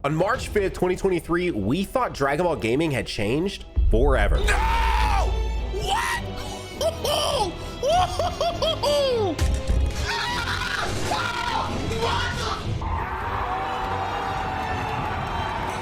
On March 5th, 2023, we thought Dragon Ball gaming had changed forever. No! What?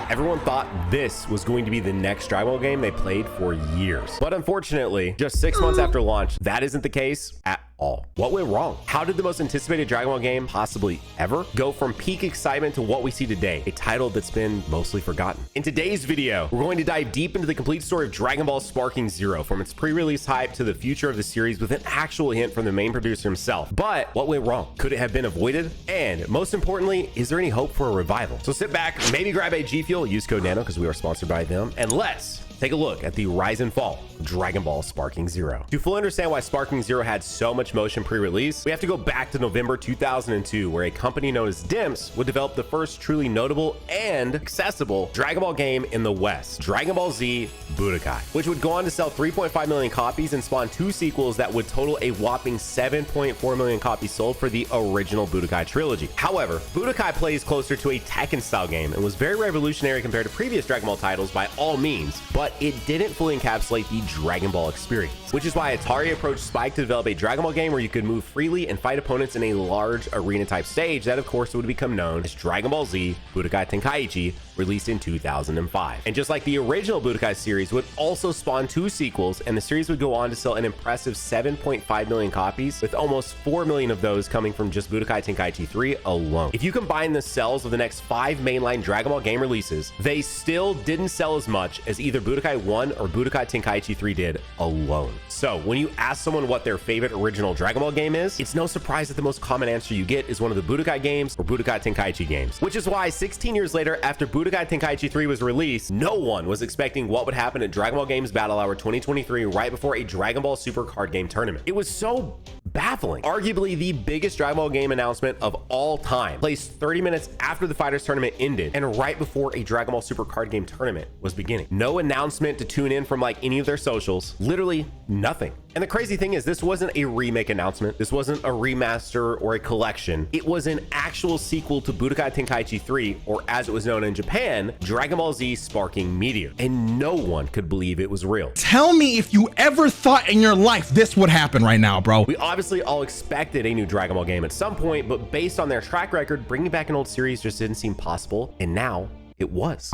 Everyone thought this was going to be the next Dragon Ball game they played for years. But unfortunately, just 6 months after launch, that isn't the case at all. What went wrong? How did the most anticipated Dragon Ball game possibly ever go from peak excitement to what we see today, a title that's been mostly forgotten? In today's video, we're going to dive deep into the complete story of Dragon Ball Sparking Zero, from its pre-release hype to the future of the series with an actual hint from the main producer himself. But what went wrong? Could it have been avoided? And most importantly, is there any hope for a revival? So sit back, maybe grab a G Fuel, use code NANO because we are sponsored by them, and let's take a look at the rise and fall of Dragon Ball Sparking Zero. To fully understand why Sparking Zero had so much motion pre-release, we have to go back to November 2002, where a company known as Dimps would develop the first truly notable and accessible Dragon Ball game in the West, Dragon Ball Z Budokai, which would go on to sell 3.5 million copies and spawn 2 sequels that would total a whopping 7.4 million copies sold for the original Budokai trilogy. However, Budokai plays closer to a Tekken-style game and was very revolutionary compared to previous Dragon Ball titles by all means, but it didn't fully encapsulate the Dragon Ball experience, which is why Atari approached Spike to develop a Dragon Ball game where you could move freely and fight opponents in a large arena type stage that of course would become known as Dragon Ball Z Budokai Tenkaichi, released in 2005. And just like the original Budokai series, would also spawn 2 sequels, and the series would go on to sell an impressive 7.5 million copies, with almost 4 million of those coming from just Budokai Tenkaichi 3 alone. If you combine the sales of the next 5 mainline Dragon Ball game releases, they still didn't sell as much as either Budokai 1 or Budokai Tenkaichi 3 did alone. So when you ask someone what their favorite original Dragon Ball game is, it's no surprise that the most common answer you get is one of the Budokai games or Budokai Tenkaichi games, which is why 16 years later, after Budokai Tenkaichi 3 was released, no one was expecting what would happen at Dragon Ball Games Battle Hour 2023 right before a Dragon Ball Super card game tournament. It was so baffling. Arguably the biggest Dragon Ball game announcement of all time, placed 30 minutes after the Fighters tournament ended and right before a Dragon Ball Super card game tournament was beginning. No announcement to tune in from like any of their socials, literally nothing. And the crazy thing is, this wasn't a remake announcement. This wasn't a remaster or a collection. It was an actual sequel to Budokai Tenkaichi 3, or as it was known in Japan, Dragon Ball Z Sparking Meteor. And no one could believe it was real. Tell me if you ever thought in your life this would happen right now, bro. We obviously all expected a new Dragon Ball game at some point, but based on their track record, bringing back an old series just didn't seem possible. And now it was.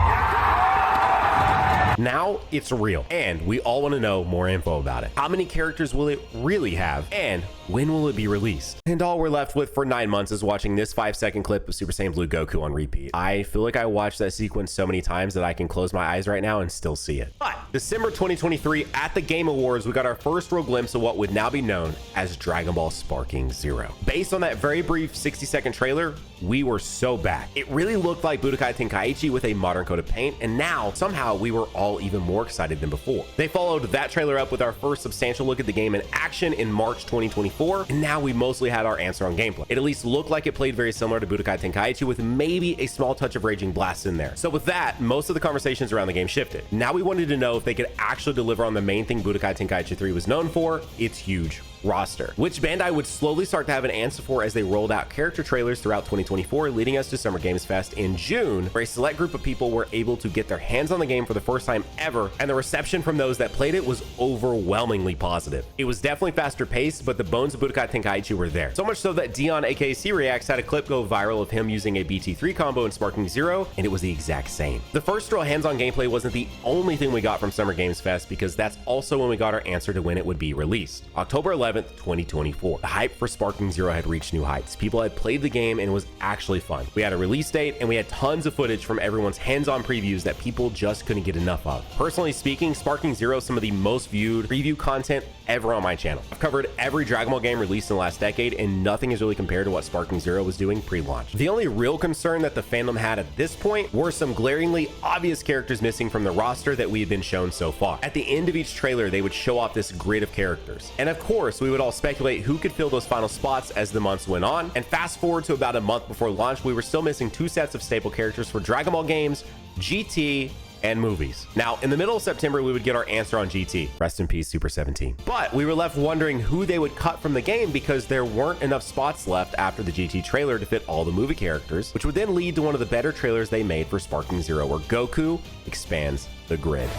Now it's real, and we all want to know more info about it. How many characters will it really have, and when will it be released? And all we're left with for 9 months is watching this 5-second clip of Super Saiyan Blue Goku on repeat. I feel like I watched that sequence so many times that I can close my eyes right now and still see it. But December 2023, at the Game Awards, we got our first real glimpse of what would now be known as Dragon Ball Sparking Zero. Based on that very brief 60-second trailer, we were so back. It really looked like Budokai Tenkaichi with a modern coat of paint, and now somehow we were all even more excited than before. They followed that trailer up with our first substantial look at the game in action in March 2024, and now we mostly had our answer on gameplay. It at least looked like it played very similar to Budokai Tenkaichi, with maybe a small touch of Raging Blast in there. So with that, most of the conversations around the game shifted. Now we wanted to know if they could actually deliver on the main thing Budokai Tenkaichi 3 was known for, its huge roster, which Bandai would slowly start to have an answer for as they rolled out character trailers throughout 2024, leading us to Summer Games Fest in June, where a select group of people were able to get their hands on the game for the first time ever, and the reception from those that played it was overwhelmingly positive. It was definitely faster paced, but the bones of Budokai Tenkaichi were there. So much so that Dion aka C-Reacts had a clip go viral of him using a BT3 combo in Sparking Zero, and it was the exact same. The first real hands-on gameplay wasn't the only thing we got from Summer Games Fest, because that's also when we got our answer to when it would be released. October 11th, 2024. The hype for Sparking Zero had reached new heights. People had played the game and it was actually fun. We had a release date and we had tons of footage from everyone's hands-on previews that people just couldn't get enough of. Personally speaking, Sparking Zero is some of the most viewed preview content ever on my channel. I've covered every Dragon Ball game released in the last decade, and nothing is really compared to what Sparking Zero was doing pre-launch. The only real concern that the fandom had at this point were some glaringly obvious characters missing from the roster that we had been shown so far. At the end of each trailer, they would show off this grid of characters. And of course, we would all speculate who could fill those final spots as the months went on. And fast forward to about a month before launch, we were still missing 2 sets of staple characters for Dragon Ball games, GT, and movies. Now, in the middle of September, we would get our answer on GT. Rest in peace, Super 17. But we were left wondering who they would cut from the game because there weren't enough spots left after the GT trailer to fit all the movie characters, which would then lead to one of the better trailers they made for Sparking Zero, where Goku expands the grid.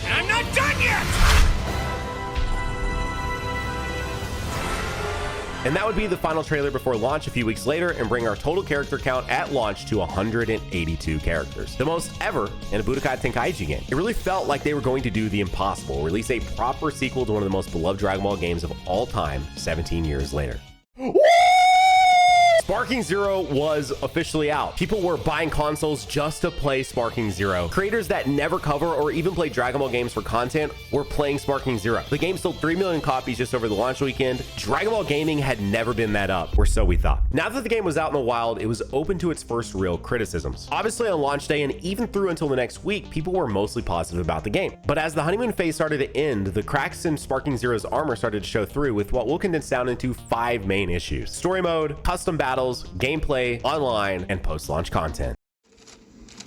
And I'm not done yet! And that would be the final trailer before launch a few weeks later and bring our total character count at launch to 182 characters. The most ever in a Budokai Tenkaichi game. It really felt like they were going to do the impossible, release a proper sequel to one of the most beloved Dragon Ball games of all time 17 years later. Sparking Zero was officially out. People were buying consoles just to play Sparking Zero. Creators that never cover or even play Dragon Ball games for content were playing Sparking Zero. The game sold 3 million copies just over the launch weekend. Dragon Ball gaming had never been that up, or so we thought. Now that the game was out in the wild, it was open to its first real criticisms. Obviously on launch day and even through until the next week, people were mostly positive about the game. But as the honeymoon phase started to end, the cracks in Sparking Zero's armor started to show through with what we'll condense down into 5 main issues: story mode, custom battles, gameplay, online, and post-launch content.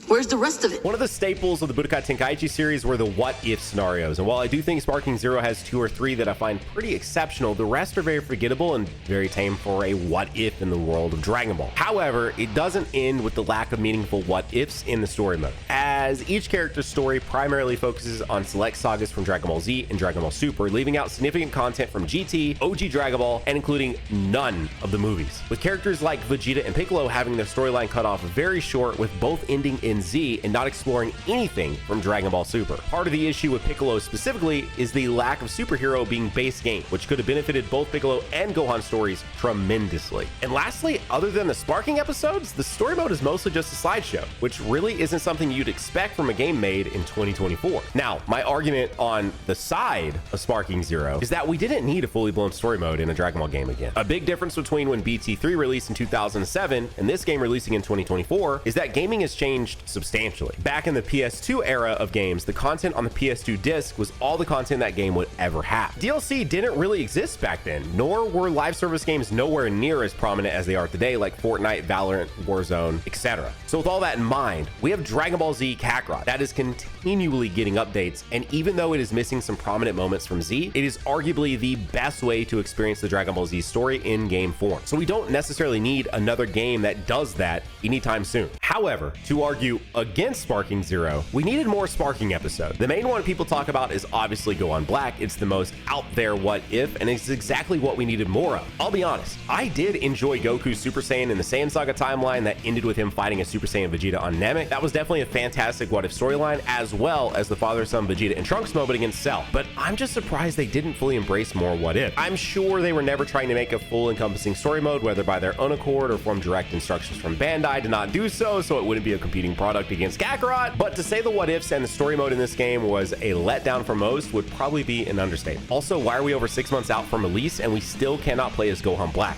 Where's the rest of it? One of the staples of the Budokai Tenkaichi series were the what-if scenarios, and while I do think Sparking Zero has 2 or 3 that I find pretty exceptional, the rest are very forgettable and very tame for a what-if in the world of Dragon Ball. However, it doesn't end with the lack of meaningful what-ifs in the story mode, as each character's story primarily focuses on select sagas from Dragon Ball Z and Dragon Ball Super, leaving out significant content from GT, OG Dragon Ball, and including none of the movies, with characters like Vegeta and Piccolo having their storyline cut off very short, with both ending in Z and not exploring anything from Dragon Ball Super. Part of the issue with Piccolo specifically is the lack of superhero being base game, which could have benefited both Piccolo and Gohan stories tremendously. And lastly, other than the Sparking episodes, the story mode is mostly just a slideshow, which really isn't something you'd expect from a game made in 2024. Now, my argument on the side of Sparking Zero is that we didn't need a fully blown story mode in a Dragon Ball game again. A big difference between when BT3 released in 2007 and this game releasing in 2024 is that gaming has changed substantially. Back in the PS2 era of games, the content on the PS2 disc was all the content that game would ever have. DLC didn't really exist back then, nor were live service games nowhere near as prominent as they are today, like Fortnite, Valorant, Warzone, etc. So with all that in mind, we have Dragon Ball Z Kakarot that is continually getting updates, and even though it is missing some prominent moments from Z, it is arguably the best way to experience the Dragon Ball Z story in game form. So we don't necessarily need another game that does that anytime soon. However, to argue against Sparking Zero, we needed more Sparking episodes. The main one people talk about is obviously Gohan Black. It's the most out there what if, and it's exactly what we needed more of. I'll be honest, I did enjoy Goku's Super Saiyan in the Saiyan Saga timeline that ended with him fighting a Super Saiyan Vegeta on Namek. That was definitely a fantastic what if storyline, as well as the father-son Vegeta and Trunks moment against Cell. But I'm just surprised they didn't fully embrace more what if. I'm sure they were never trying to make a full encompassing story mode, whether by their own accord or from direct instructions from Bandai to not do so it wouldn't be a competing product against Kakarot. But to say the what ifs and the story mode in this game was a letdown for most would probably be an understatement. Also, why are we over 6 months out from release and we still cannot play as Gohan Black?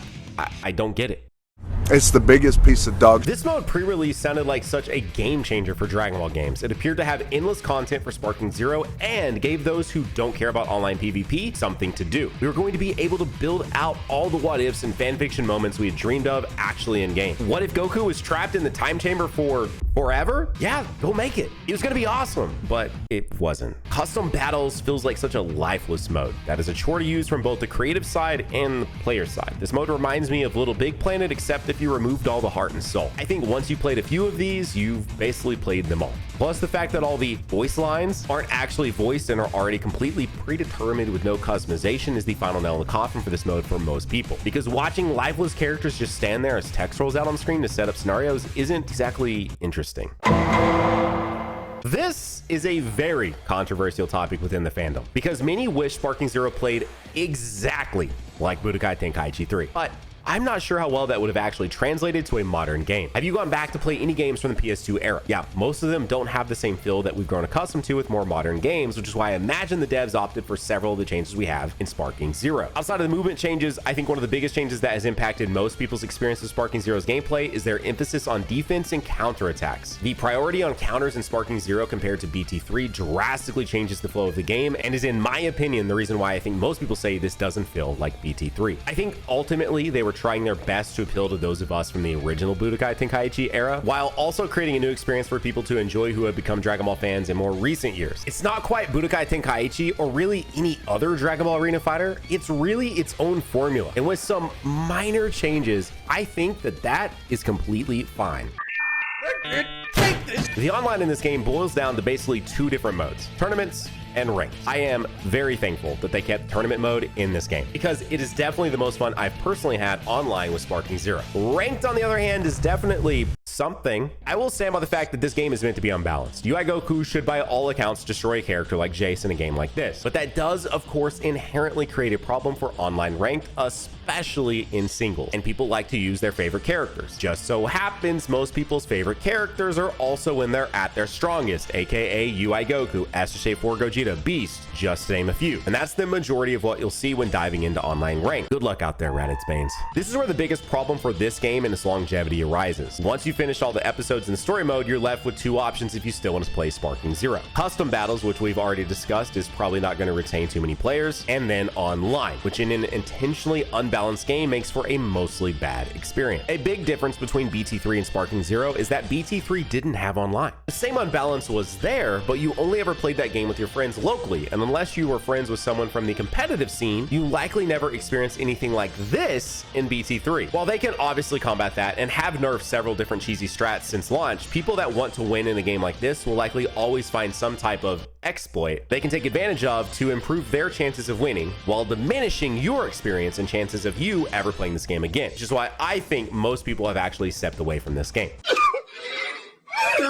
I don't get it. It's the biggest piece of dog. This mode pre-release sounded like such a game changer for Dragon Ball games. It appeared to have endless content for Sparking Zero and gave those who don't care about online PvP something to do. We were going to be able to build out all the what ifs and fanfiction moments we had dreamed of actually in game. What if Goku was trapped in the time chamber for forever? Yeah, go make it. It was going to be awesome, but it wasn't. Custom battles feels like such a lifeless mode that is a chore to use from both the creative side and the player side. This mode reminds me of Little Big Planet, except if you removed all the heart and soul. I think once you played a few of these, you've basically played them all. Plus the fact that all the voice lines aren't actually voiced and are already completely predetermined with no customization is the final nail in the coffin for this mode for most people. Because watching lifeless characters just stand there as text rolls out on screen to set up scenarios isn't exactly interesting. This is a very controversial topic within the fandom because many wish Sparking Zero played exactly like Budokai Tenkaichi 3, but I'm not sure how well that would have actually translated to a modern game. Have you gone back to play any games from the PS2 era? Yeah, most of them don't have the same feel that we've grown accustomed to with more modern games, which is why I imagine the devs opted for several of the changes we have in Sparking Zero. Outside of the movement changes, I think one of the biggest changes that has impacted most people's experience with Sparking Zero's gameplay is their emphasis on defense and counterattacks. The priority on counters in Sparking Zero compared to BT3 drastically changes the flow of the game and is, in my opinion, the reason why I think most people say this doesn't feel like BT3. I think ultimately they were trying their best to appeal to those of us from the original Budokai Tenkaichi era, while also creating a new experience for people to enjoy who have become Dragon Ball fans in more recent years. It's not quite Budokai Tenkaichi or really any other Dragon Ball Arena fighter. It's really its own formula. And with some minor changes, I think that is completely fine. The online in this game boils down to basically two different modes: tournaments and ranked. I am very thankful that they kept tournament mode in this game because it is definitely the most fun I've personally had online with Sparking Zero. Ranked, on the other hand, is definitely something. I will stand by the fact that this game is meant to be unbalanced. UI Goku should by all accounts destroy a character like Jace in a game like this, but that does of course inherently create a problem for online ranked, especially in singles, and people like to use their favorite characters. Just so happens most people's favorite characters are also when they're at their strongest, aka UI Goku, SSJ4 Gogeta, Beast, just to name a few. And that's the majority of what you'll see when diving into online rank. Good luck out there, Raditz Banes. This is where the biggest problem for this game and its longevity arises. Once you finish all the episodes in story mode, you're left with two options if you still want to play Sparking Zero. Custom battles, which we've already discussed, is probably not going to retain too many players, and then online, which in an intentionally unbalanced game makes for a mostly bad experience. A big difference between BT3 and Sparking Zero is that BT3 didn't have online. The same unbalance was there, but you only ever played that game with your friends locally, and unless you were friends with someone from the competitive scene, you likely never experienced anything like this in BT3. While they can obviously combat that and have nerfed several different cheesy strats since launch, people that want to win in a game like this will likely always find some type of exploit they can take advantage of to improve their chances of winning while diminishing your experience and chances of you ever playing this game again, which is why I think most people have actually stepped away from this game.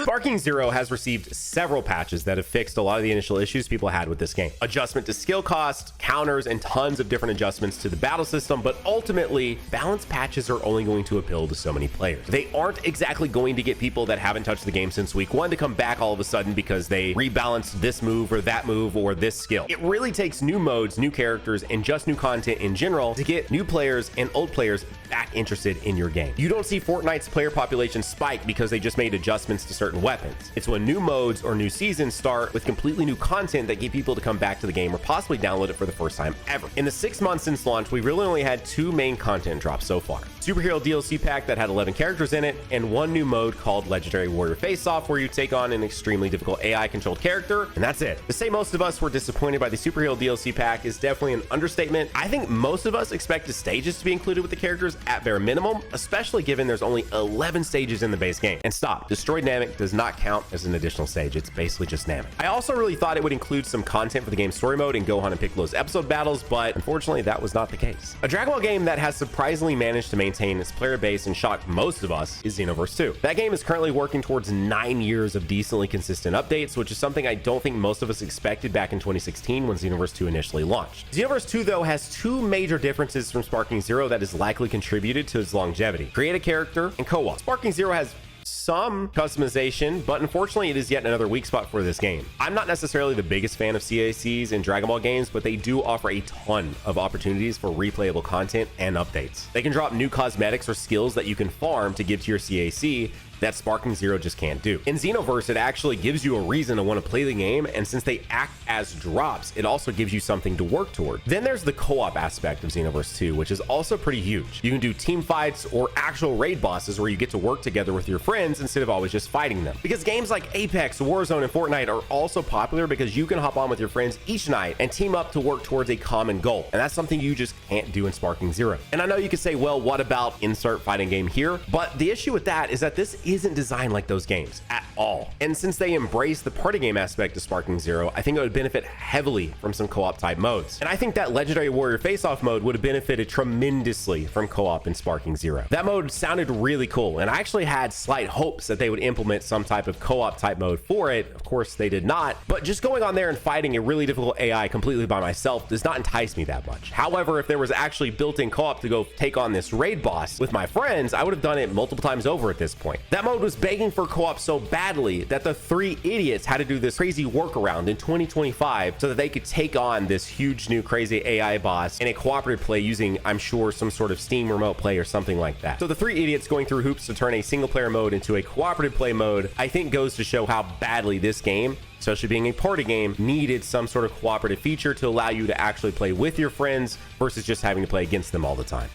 Sparking Zero has received several patches that have fixed a lot of the initial issues people had with this game. Adjustment to skill cost, counters, and tons of different adjustments to the battle system, but ultimately, balance patches are only going to appeal to so many players. They aren't exactly going to get people that haven't touched the game since week one to come back all of a sudden because they rebalanced this move or that move or this skill. It really takes new modes, new characters, and just new content in general to get new players and old players back interested in your game. You don't see Fortnite's player population spike because they just made adjustments to certain weapons. It's when new modes or new seasons start with completely new content that get people to come back to the game or possibly download it for the first time ever. In the 6 months since launch, we really only had two main content drops so far. Superhero DLC pack that had 11 characters in it, and one new mode called Legendary Warrior Face-Off where you take on an extremely difficult AI-controlled character, and that's it. To say most of us were disappointed by the Superhero DLC pack is definitely an understatement. I think most of us expect the stages to be included with the characters at bare minimum, especially given there's only 11 stages in the base game. And stop, Destroyed Namek does not count as an additional stage. It's basically just Namek. I also really thought it would include some content for the game's story mode and Gohan and Piccolo's episode battles, but unfortunately that was not the case. A Dragon Ball game that has surprisingly managed to maintain its player base and shocked most of us is Xenoverse 2. That game is currently working towards 9 years of decently consistent updates, which is something I don't think most of us expected back in 2016 when Xenoverse 2 initially launched. Xenoverse 2 though has two major differences from Sparking Zero that has likely contributed to its longevity: create a character and co-op. Sparking Zero has some customization, but unfortunately it is yet another weak spot for this game. I'm not necessarily the biggest fan of CACs in Dragon Ball games, but they do offer a ton of opportunities for replayable content and updates. They can drop new cosmetics or skills that you can farm to give to your CAC that Sparking Zero just can't do. In Xenoverse, it actually gives you a reason to want to play the game, and since they act as drops, it also gives you something to work toward. Then there's the co-op aspect of Xenoverse 2, which is also pretty huge. You can do team fights or actual raid bosses where you get to work together with your friends instead of always just fighting them. Because games like Apex, Warzone, and Fortnite are also popular because you can hop on with your friends each night and team up to work towards a common goal, and that's something you just can't do in Sparking Zero. And I know you could say, well, what about insert fighting game here? But the issue with that is that this isn't designed like those games at all. And since they embrace the party game aspect of Sparking Zero, I think it would benefit heavily from some co-op type modes. And I think that Legendary Warrior Face-Off mode would have benefited tremendously from co-op in Sparking Zero. That mode sounded really cool, and I actually had slight hopes that they would implement some type of co-op type mode for it. Of course, they did not, but just going on there and fighting a really difficult AI completely by myself does not entice me that much. However, if there was actually built-in co-op to go take on this raid boss with my friends, I would have done it multiple times over at this point. That mode was begging for co-op so badly that the three idiots had to do this crazy workaround in 2025 so that they could take on this huge new crazy AI boss in a cooperative play using, I'm sure, some sort of Steam remote play or something like that. So the three idiots going through hoops to turn a single player mode into a cooperative play mode, I think goes to show how badly this game, especially being a party game, needed some sort of cooperative feature to allow you to actually play with your friends versus just having to play against them all the time.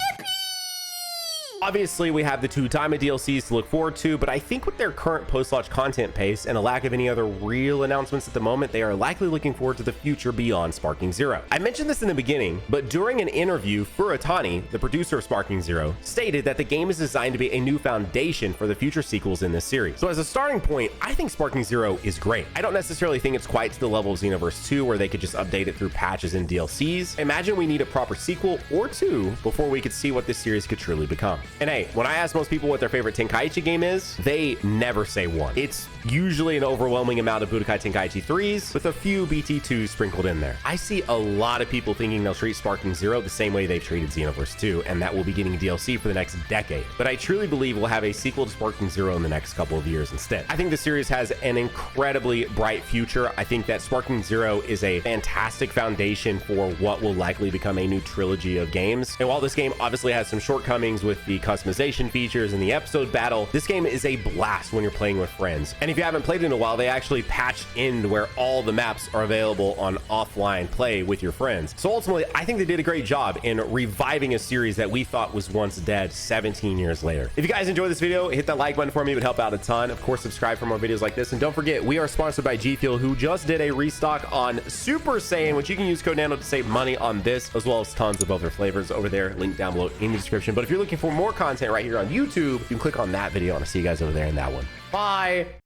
Obviously, we have the 2 Time DLCs to look forward to, but I think with their current post-launch content pace and a lack of any other real announcements at the moment, they are likely looking forward to the future beyond Sparking Zero. I mentioned this in the beginning, but during an interview, Furuatani, the producer of Sparking Zero, stated that the game is designed to be a new foundation for the future sequels in this series. So as a starting point, I think Sparking Zero is great. I don't necessarily think it's quite to the level of Xenoverse 2 where they could just update it through patches and DLCs. Imagine we need a proper sequel or 2 before we could see what this series could truly become. And hey, when I ask most people what their favorite Tenkaichi game is, they never say one. It's usually an overwhelming amount of Budokai Tenkaichi 3s with a few BT2s sprinkled in there. I see a lot of people thinking they'll treat Sparking Zero the same way they've treated Xenoverse 2, and that will be getting DLC for the next decade. But I truly believe we'll have a sequel to Sparking Zero in the next couple of years instead. I think the series has an incredibly bright future. I think that Sparking Zero is a fantastic foundation for what will likely become a new trilogy of games. And while this game obviously has some shortcomings with the customization features and the episode battle, this game is a blast when you're playing with friends. And if you haven't played it in a while, they actually patched in where all the maps are available on offline play with your friends. So ultimately, I think they did a great job in reviving a series that we thought was once dead 17 years later. If you guys enjoyed this video, hit that like button for me. It would help out a ton. Of course, subscribe for more videos like this. And don't forget, we are sponsored by G Fuel, who just did a restock on Super Saiyan, which you can use code NANO to save money on this, as well as tons of other flavors over there. Link down below in the description. But if you're looking for more content right here on YouTube, you can click on that video. And I'll see you guys over there in that one. Bye.